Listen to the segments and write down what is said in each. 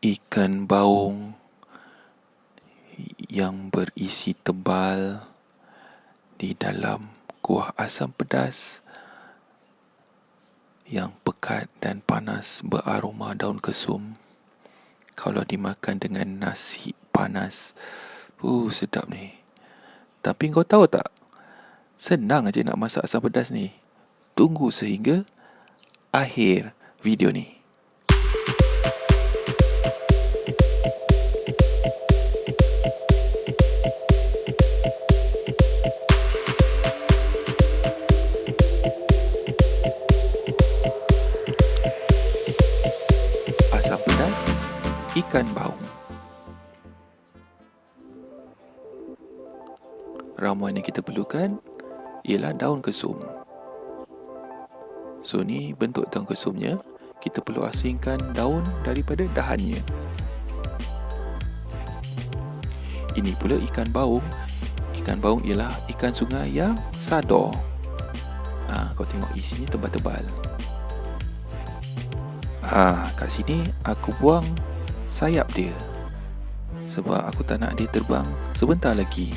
ikan baung yang berisi tebal di dalam kuah asam pedas yang pekat dan panas beraroma daun kesum. Kalau dimakan dengan nasi panas, sedap ni. Tapi kau tahu tak, senang aja nak masak asam pedas ni. Tunggu sehingga akhir video ni. Asam pedas ikan baung. Ramuan yang kita perlukan ialah daun kesum. So ni bentuk daun kesumnya. Kita perlu asingkan daun daripada dahannya. Ini pula ikan baung. Ikan baung ialah ikan sungai yang sadar. Kau tengok isinya tebal-tebal. Kat sini aku buang sayap dia, sebab aku tak nak dia terbang sebentar lagi.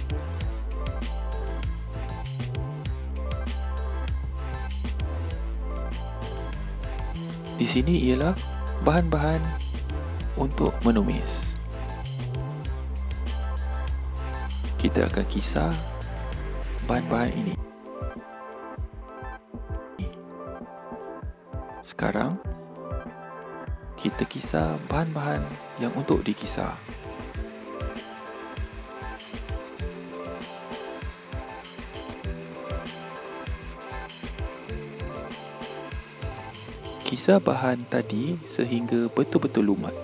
Di sini ialah bahan-bahan untuk menumis. Kita akan kisar bahan-bahan ini. Sekarang kita kisar bahan-bahan yang untuk dikisar. Kisar bahan tadi sehingga betul-betul lumat.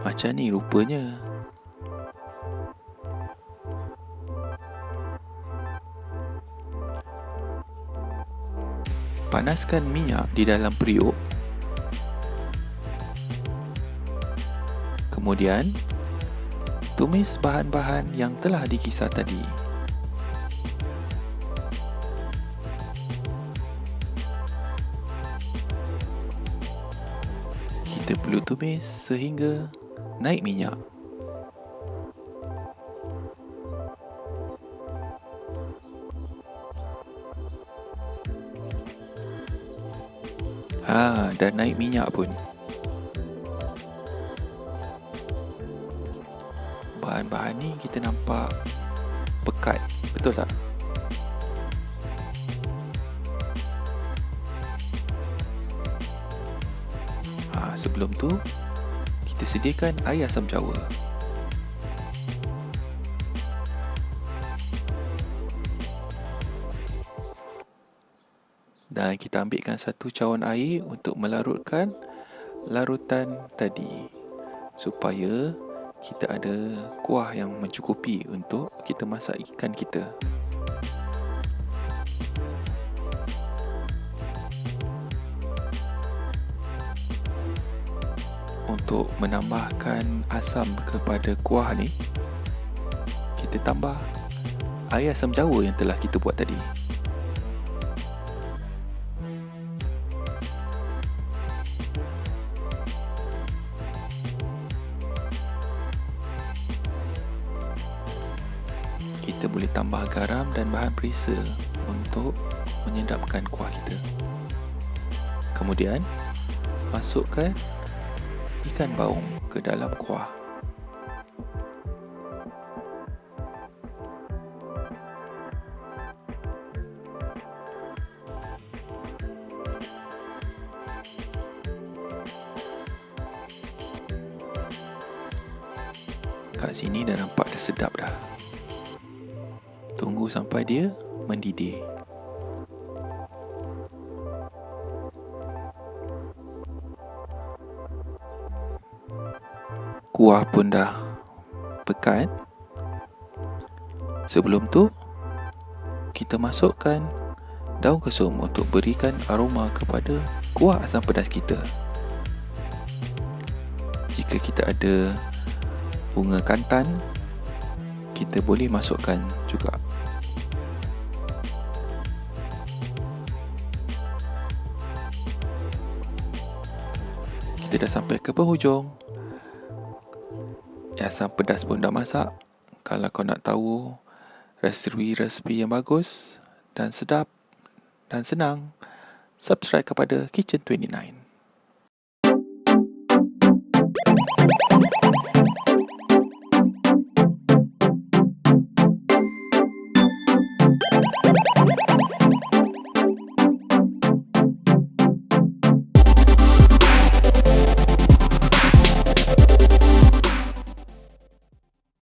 Macam ni rupanya. Panaskan minyak di dalam periuk. Kemudian tumis bahan-bahan yang telah dikisar tadi. Kita perlu tumis sehingga naik minyak. Dah naik minyak pun. Bahan-bahan ni kita nampak pekat, betul tak? Sebelum tu kita sediakan air asam jawa. Dan kita ambilkan satu cawan air untuk melarutkan larutan tadi, supaya kita ada kuah yang mencukupi untuk kita masak ikan kita. Untuk menambahkan asam kepada kuah ni, kita tambah air asam jawa yang telah kita buat tadi. Kita boleh tambah garam dan bahan perisa untuk menyedapkan kuah kita. Kemudian masukkan ikan baung ke dalam kuah. Kat sini dah nampak dah sedap dah. Tunggu sampai dia mendidih. Kuah pun dah pekat. Sebelum tu, kita masukkan daun kesum untuk berikan aroma kepada kuah asam pedas kita. Jika kita ada bunga kantan, kita boleh masukkan juga. kita dah sampai ke penghujung. Asam pedas pun dah masak. Kalau kau nak tahu resepi-resepi yang bagus dan sedap dan senang, subscribe kepada Kitchen 29.